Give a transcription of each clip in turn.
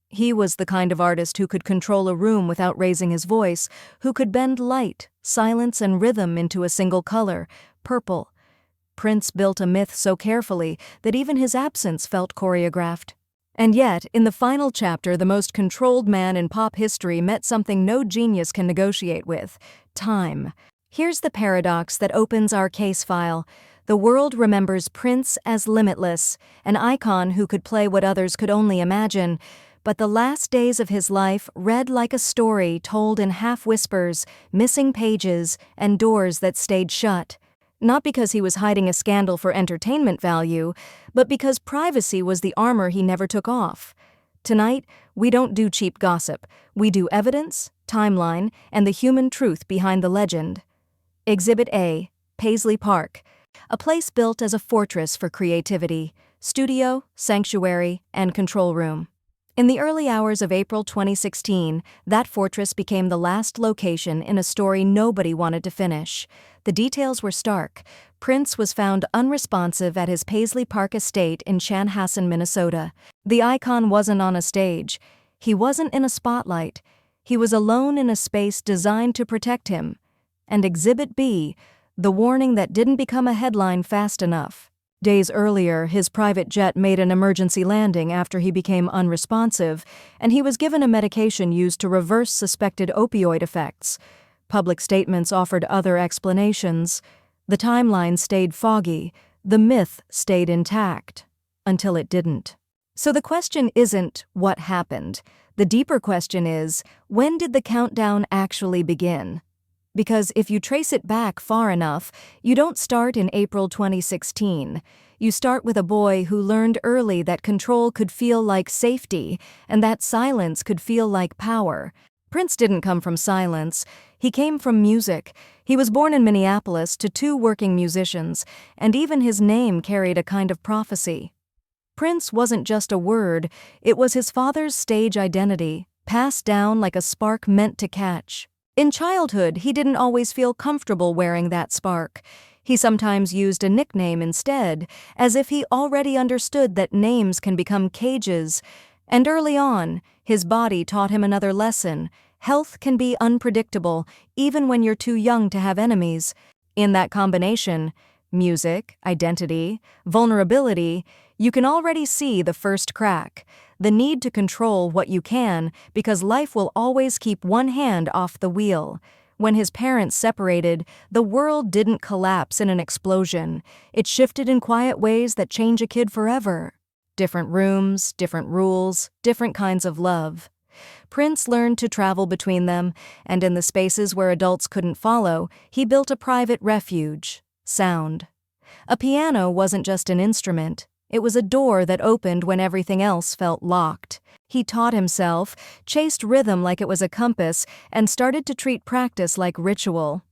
He was the kind of artist who could control a room without raising his voice, who could bend light, silence, and rhythm into a single color, purple. Prince built a myth so carefully that even his absence felt choreographed. And yet, in the final chapter, the most controlled man in pop history met something no genius can negotiate with: time. Here's the paradox that opens our case file. The world remembers Prince as limitless, an icon who could play what others could only imagine. But the last days of his life read like a story told in half-whispers, missing pages, and doors that stayed shut. Not because he was hiding a scandal for entertainment value, but because privacy was the armor he never took off. Tonight, we don't do cheap gossip. We do evidence, timeline, and the human truth behind the legend. Exhibit A, Paisley Park, a place built as a fortress for creativity, studio, sanctuary, and control room. In the early hours of April 2016, that fortress became the last location in a story nobody wanted to finish. The details were stark. Prince was found unresponsive at his Paisley Park estate in Chanhassen, Minnesota. The icon wasn't on a stage. He wasn't in a spotlight. He was alone in a space designed to protect him. And Exhibit B, the warning that didn't become a headline fast enough. Days earlier, his private jet made an emergency landing after he became unresponsive, and he was given a medication used to reverse suspected opioid effects. Public statements offered other explanations. The timeline stayed foggy. The myth stayed intact. Until it didn't. So the question isn't what happened. The deeper question is, when did the countdown actually begin? Because if you trace it back far enough, you don't start in April 2016. You start with a boy who learned early that control could feel like safety, and that silence could feel like power. Prince didn't come from silence. He came from music. He was born in Minneapolis to two working musicians, and even his name carried a kind of prophecy. Prince wasn't just a word, it was his father's stage identity, passed down like a spark meant to catch. In childhood, he didn't always feel comfortable wearing that spark. He sometimes used a nickname instead, as if he already understood that names can become cages. And early on, his body taught him another lesson. Health can be unpredictable, even when you're too young to have enemies. In that combination, music, identity, vulnerability, you can already see the first crack. The need to control what you can, because life will always keep one hand off the wheel. When his parents separated, the world didn't collapse in an explosion. It shifted in quiet ways that change a kid forever. Different rooms, different rules, different kinds of love. Prince learned to travel between them, and in the spaces where adults couldn't follow, he built a private refuge: sound. A piano wasn't just an instrument. It was a door that opened when everything else felt locked. He taught himself, chased rhythm like it was a compass, and started to treat practice like ritual.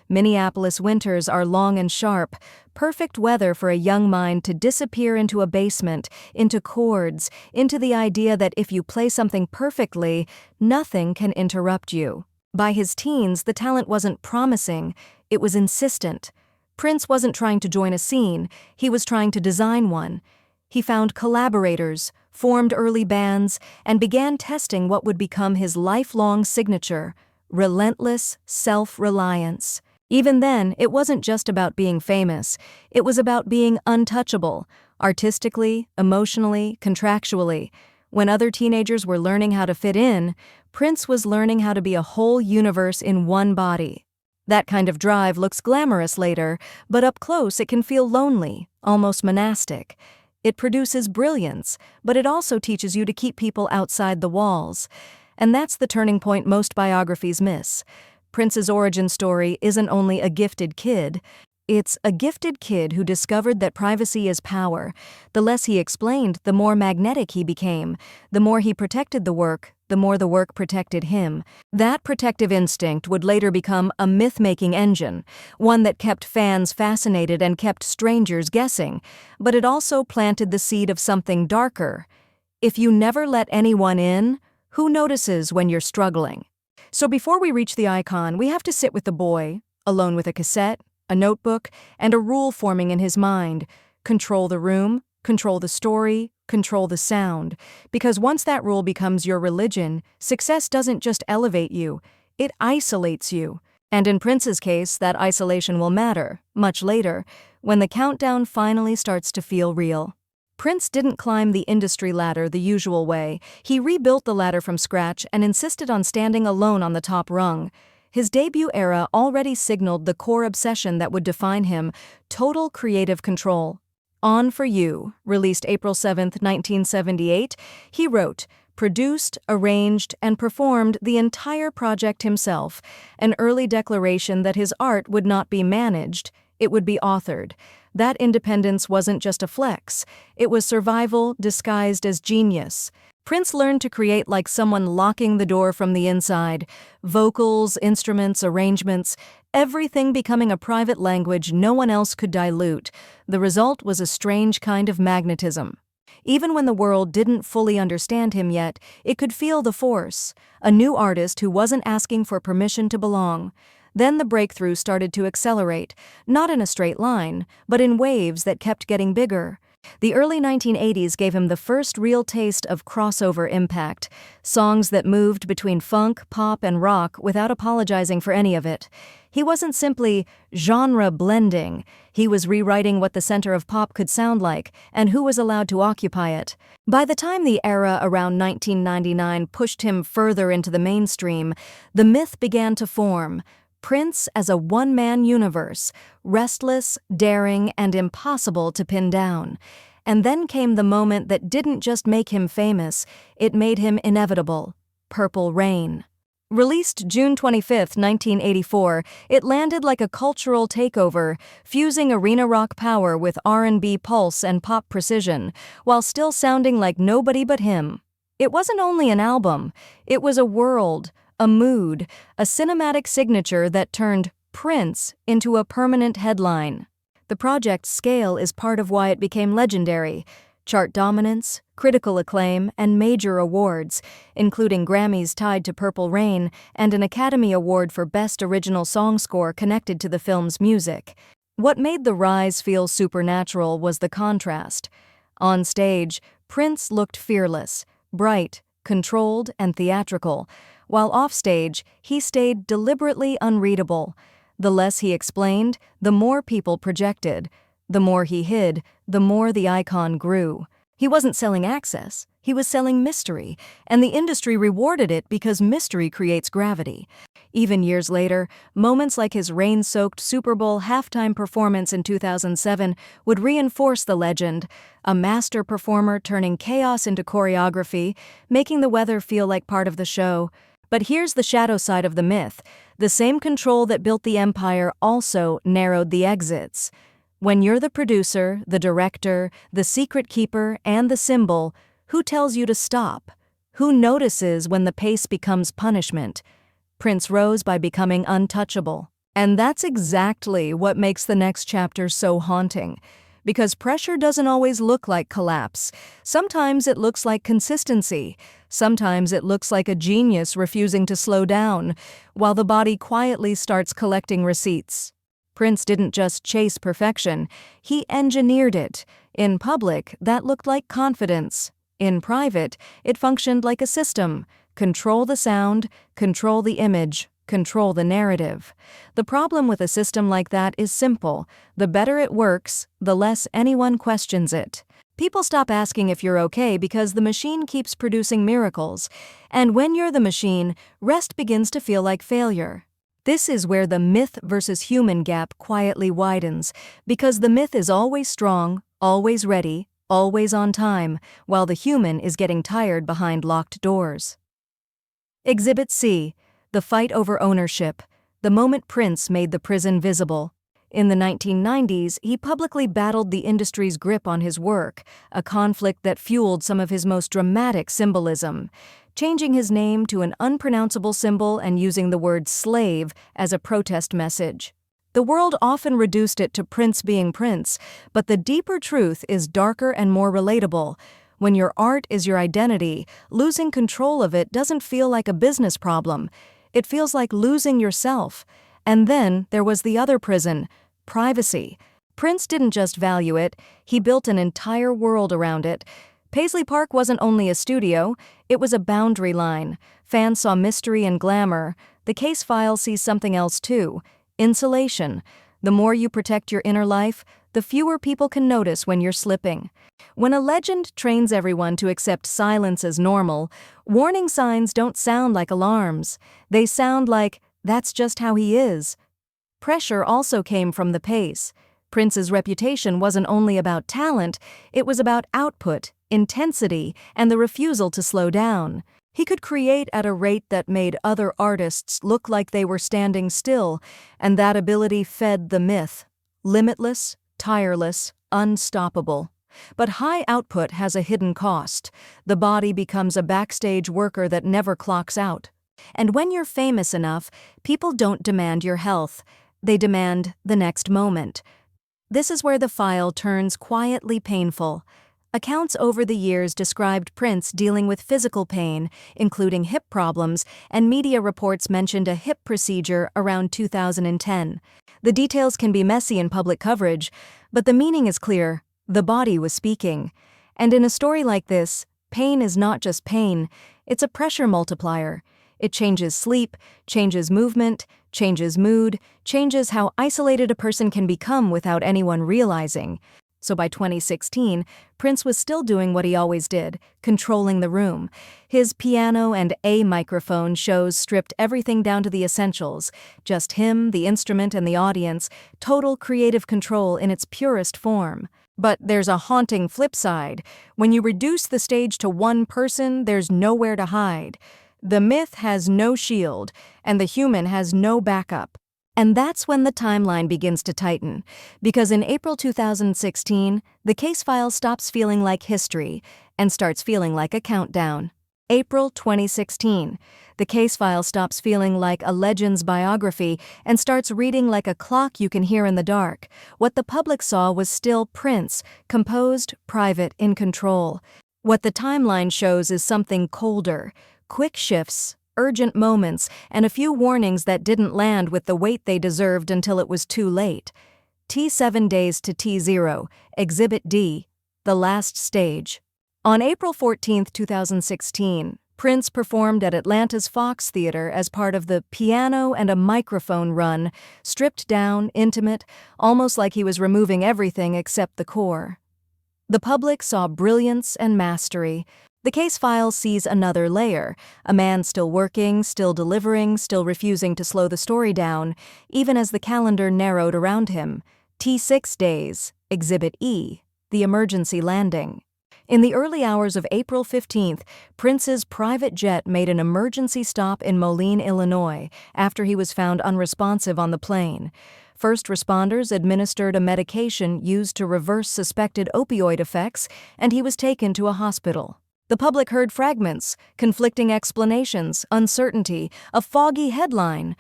Minneapolis winters are long and sharp, perfect weather for a young mind to disappear into a basement, into chords, into the idea that if you play something perfectly, nothing can interrupt you. By his teens, the talent wasn't promising, it was insistent. Prince wasn't trying to join a scene, he was trying to design one. He found collaborators, formed early bands, and began testing what would become his lifelong signature: relentless self-reliance. Even then, it wasn't just about being famous, it was about being untouchable, artistically, emotionally, contractually. When other teenagers were learning how to fit in, Prince was learning how to be a whole universe in one body. That kind of drive looks glamorous later, but up close it can feel lonely, almost monastic. It produces brilliance, but it also teaches you to keep people outside the walls. And that's the turning point most biographies miss. Prince's origin story isn't only a gifted kid. It's a gifted kid who discovered that privacy is power. The less he explained, the more magnetic he became. The more he protected the work, the more the work protected him. That protective instinct would later become a myth-making engine, one that kept fans fascinated and kept strangers guessing. But it also planted the seed of something darker. If you never let anyone in, who notices when you're struggling? So before we reach the icon, we have to sit with the boy, alone with a cassette, a notebook, and a rule forming in his mind. Control the room, control the story, control the sound. Because once that rule becomes your religion, success doesn't just elevate you, it isolates you. And in Prince's case, that isolation will matter, much later, when the countdown finally starts to feel real. Prince didn't climb the industry ladder the usual way. He rebuilt the ladder from scratch and insisted on standing alone on the top rung. His debut era already signaled the core obsession that would define him: total creative control. On For You, released April 7, 1978, he wrote, produced, arranged, and performed the entire project himself, an early declaration that his art would not be managed, it would be authored. That independence wasn't just a flex, it was survival disguised as genius. Prince learned to create like someone locking the door from the inside, vocals, instruments, arrangements, everything becoming a private language no one else could dilute. The result was a strange kind of magnetism. Even when the world didn't fully understand him yet, it could feel the force, a new artist who wasn't asking for permission to belong. Then the breakthrough started to accelerate, not in a straight line, but in waves that kept getting bigger. The early 1980s gave him the first real taste of crossover impact, songs that moved between funk, pop, and rock without apologizing for any of it. He wasn't simply genre blending, he was rewriting what the center of pop could sound like and who was allowed to occupy it. By the time the era around 1999 pushed him further into the mainstream, the myth began to form. Prince as a one-man universe, restless, daring, and impossible to pin down. And then came the moment that didn't just make him famous, it made him inevitable: Purple Rain. Released June 25, 1984, it landed like a cultural takeover, fusing arena rock power with R&B pulse and pop precision, while still sounding like nobody but him. It wasn't only an album, it was a world, a mood, a cinematic signature that turned Prince into a permanent headline. The project's scale is part of why it became legendary. Chart dominance, critical acclaim, and major awards, including Grammys tied to Purple Rain and an Academy Award for Best Original Song Score connected to the film's music. What made the rise feel supernatural was the contrast. On stage, Prince looked fearless, bright, controlled, and theatrical, while offstage, he stayed deliberately unreadable. The less he explained, the more people projected. The more he hid, the more the icon grew. He wasn't selling access, he was selling mystery, and the industry rewarded it because mystery creates gravity. Even years later, moments like his rain-soaked Super Bowl halftime performance in 2007 would reinforce the legend, a master performer turning chaos into choreography, making the weather feel like part of the show. But here's the shadow side of the myth. The same control that built the empire also narrowed the exits. When you're the producer, the director, the secret keeper, and the symbol, who tells you to stop? Who notices when the pace becomes punishment? Prince rose by becoming untouchable. And that's exactly what makes the next chapter so haunting. Because pressure doesn't always look like collapse. Sometimes it looks like consistency. Sometimes it looks like a genius refusing to slow down, while the body quietly starts collecting receipts. Prince didn't just chase perfection, he engineered it. In public, that looked like confidence. In private, it functioned like a system. Control the sound, control the image, control the narrative. The problem with a system like that is simple. The better it works, the less anyone questions it. People stop asking if you're okay because the machine keeps producing miracles. And when you're the machine, rest begins to feel like failure. This is where the myth versus human gap quietly widens, because the myth is always strong, always ready, always on time, while the human is getting tired behind locked doors. Exhibit C. The fight over ownership, the moment Prince made the prison visible. In the 1990s, he publicly battled the industry's grip on his work, a conflict that fueled some of his most dramatic symbolism, changing his name to an unpronounceable symbol and using the word slave as a protest message. The world often reduced it to Prince being Prince, but the deeper truth is darker and more relatable. When your art is your identity, losing control of it doesn't feel like a business problem. It feels like losing yourself. And then there was the other prison, privacy. Prince didn't just value it, he built an entire world around it. Paisley Park wasn't only a studio, it was a boundary line. Fans saw mystery and glamour. The case file sees something else too: insulation. The more you protect your inner life, the fewer people can notice when you're slipping. When a legend trains everyone to accept silence as normal, warning signs don't sound like alarms. They sound like, "That's just how he is." Pressure also came from the pace. Prince's reputation wasn't only about talent, it was about output, intensity, and the refusal to slow down. He could create at a rate that made other artists look like they were standing still, and that ability fed the myth: limitless, tireless, unstoppable. But high output has a hidden cost. The body becomes a backstage worker that never clocks out. And when you're famous enough, people don't demand your health. They demand the next moment. This is where the file turns quietly painful. Accounts over the years described Prince dealing with physical pain, including hip problems, and media reports mentioned a hip procedure around 2010. The details can be messy in public coverage, but the meaning is clear: the body was speaking. And in a story like this, pain is not just pain, it's a pressure multiplier. It changes sleep, changes movement, changes mood, changes how isolated a person can become without anyone realizing. So by 2016, Prince was still doing what he always did, controlling the room. His piano and A microphone shows stripped everything down to the essentials: just him, the instrument, and the audience, total creative control in its purest form. But there's a haunting flip side. When you reduce the stage to one person, there's nowhere to hide. The myth has no shield, and the human has no backup. And that's when the timeline begins to tighten, because in April 2016, the case file stops feeling like history and starts feeling like a countdown. April 2016, the case file stops feeling like a legend's biography and starts reading like a clock you can hear in the dark. What the public saw was still Prince, composed, private, in control. What the timeline shows is something colder: quick shifts, urgent moments, and a few warnings that didn't land with the weight they deserved until it was too late. T7 days to T0, Exhibit D, the last stage. On April 14, 2016, Prince performed at Atlanta's Fox Theater as part of the Piano and a Microphone run, stripped down, intimate, almost like he was removing everything except the core. The public saw brilliance and mastery. The case file sees another layer: a man still working, still delivering, still refusing to slow the story down, even as the calendar narrowed around him. T6 days, Exhibit E, the emergency landing. In the early hours of April 15th, Prince's private jet made an emergency stop in Moline, Illinois, after he was found unresponsive on the plane. First responders administered a medication used to reverse suspected opioid effects, and he was taken to a hospital. The public heard fragments, conflicting explanations, uncertainty, a foggy headline.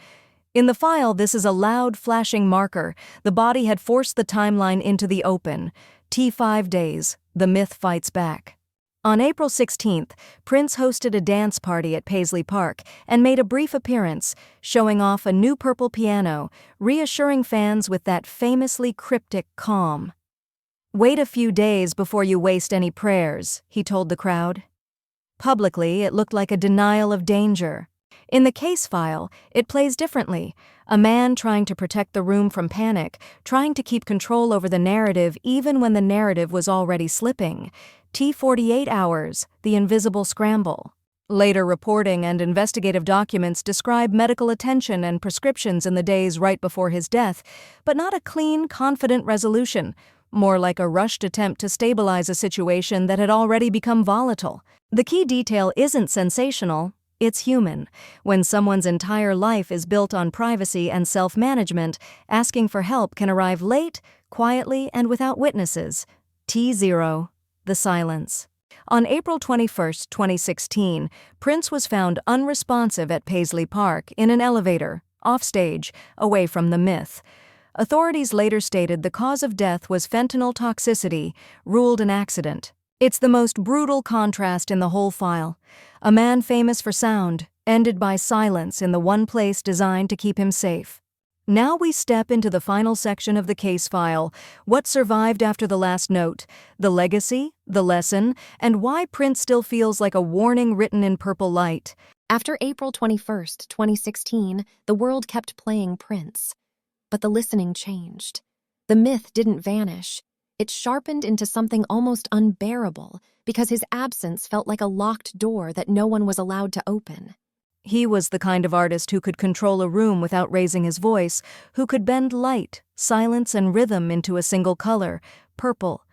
In the file, this is a loud, flashing marker. The body had forced the timeline into the open. T5 days, the myth fights back. On April 16th, Prince hosted a dance party at Paisley Park and made a brief appearance, showing off a new purple piano, reassuring fans with that famously cryptic calm. "Wait a few days before you waste any prayers," he told the crowd. Publicly, it looked like a denial of danger. In the case file, it plays differently: a man trying to protect the room from panic, trying to keep control over the narrative even when the narrative was already slipping. T48 hours, the invisible scramble. Later reporting and investigative documents describe medical attention and prescriptions in the days right before his death, but not a clean, confident resolution, more like a rushed attempt to stabilize a situation that had already become volatile. The key detail isn't sensational, it's human. When someone's entire life is built on privacy and self-management, asking for help can arrive late, quietly, and without witnesses. T0, the silence. On April 21, 2016, Prince was found unresponsive at Paisley Park in an elevator, offstage, away from the myth. Authorities later stated the cause of death was fentanyl toxicity, ruled an accident. It's the most brutal contrast in the whole file. A man famous for sound, ended by silence in the one place designed to keep him safe. Now we step into the final section of the case file: what survived after the last note, the legacy, the lesson, and why Prince still feels like a warning written in purple light. After April 21st, 2016, the world kept playing Prince. But the listening changed. The myth didn't vanish. It sharpened into something almost unbearable because his absence felt like a locked door that no one was allowed to open. He was the kind of artist who could control a room without raising his voice, who could bend light, silence, and rhythm into a single color, purple.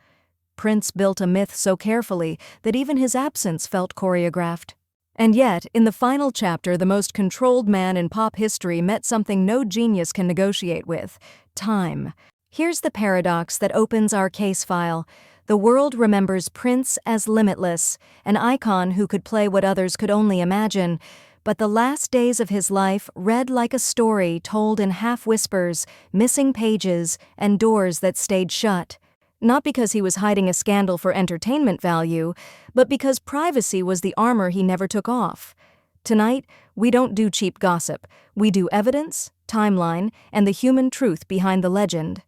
Prince built a myth so carefully that even his absence felt choreographed. And yet, in the final chapter, the most controlled man in pop history met something no genius can negotiate with: time. Here's the paradox that opens our case file. The world remembers Prince as limitless, an icon who could play what others could only imagine. But the last days of his life read like a story told in half-whispers, missing pages, and doors that stayed shut. Not because he was hiding a scandal for entertainment value, but because privacy was the armor he never took off. Tonight, we don't do cheap gossip. We do evidence, timeline, and the human truth behind the legend.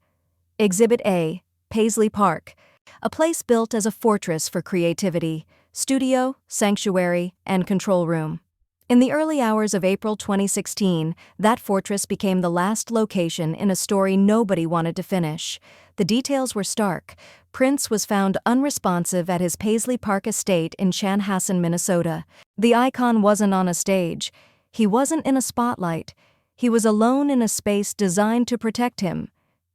Exhibit A, Paisley Park, a place built as a fortress for creativity, studio, sanctuary, and control room. In the early hours of April 2016, that fortress became the last location in a story nobody wanted to finish. The details were stark. Prince was found unresponsive at his Paisley Park estate in Chanhassen, Minnesota. The icon wasn't on a stage. He wasn't in a spotlight. He was alone in a space designed to protect him.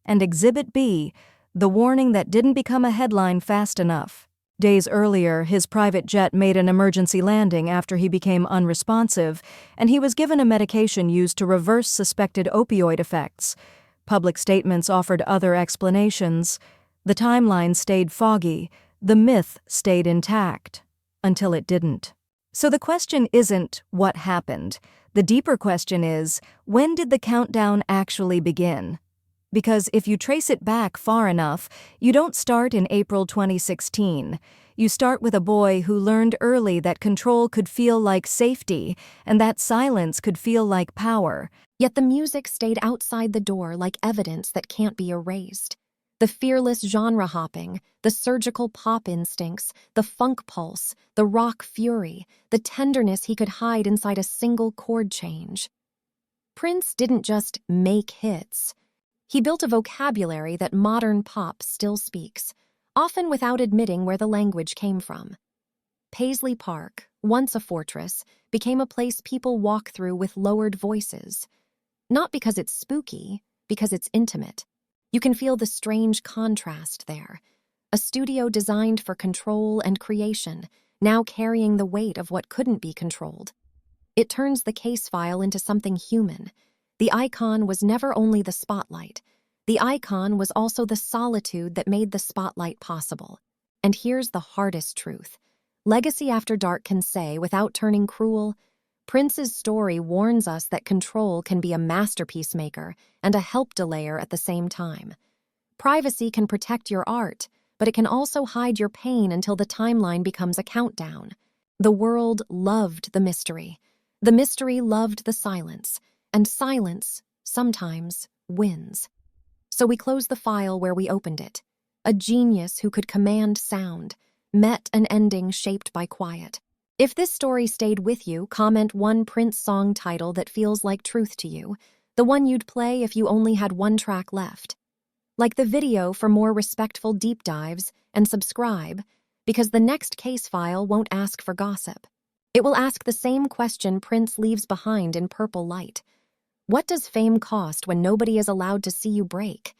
And Exhibit B, the warning that didn't become a headline fast enough. Days earlier, his private jet made an emergency landing after he became unresponsive, and he was given a medication used to reverse suspected opioid effects. Public statements offered other explanations. The timeline stayed foggy. The myth stayed intact. Until it didn't. So the question isn't what happened. The deeper question is, when did the countdown actually begin? Because if you trace it back far enough, you don't start in April 2016. You start with a boy who learned early that control could feel like safety, and that silence could feel like power. Yet the music stayed outside the door like evidence that can't be erased. The fearless genre hopping, the surgical pop instincts, the funk pulse, the rock fury, the tenderness he could hide inside a single chord change. Prince didn't just make hits. He built a vocabulary that modern pop still speaks, often without admitting where the language came from. Paisley Park, once a fortress, became a place people walk through with lowered voices. Not because it's spooky, because it's intimate. You can feel the strange contrast there. A studio designed for control and creation, now carrying the weight of what couldn't be controlled. It turns the case file into something human. The icon was never only the spotlight. The icon was also the solitude that made the spotlight possible. And here's the hardest truth. Legacy After Dark can say, without turning cruel, Prince's story warns us that control can be a masterpiece maker and a help delayer at the same time. Privacy can protect your art, but it can also hide your pain until the timeline becomes a countdown. The world loved the mystery. The mystery loved the silence. And silence, sometimes, wins. So we close the file where we opened it. A genius who could command sound, met an ending shaped by quiet. If this story stayed with you, comment one Prince song title that feels like truth to you, the one you'd play if you only had one track left. Like the video for more respectful deep dives, and subscribe, because the next case file won't ask for gossip. It will ask the same question Prince leaves behind in purple light. What does fame cost when nobody is allowed to see you break?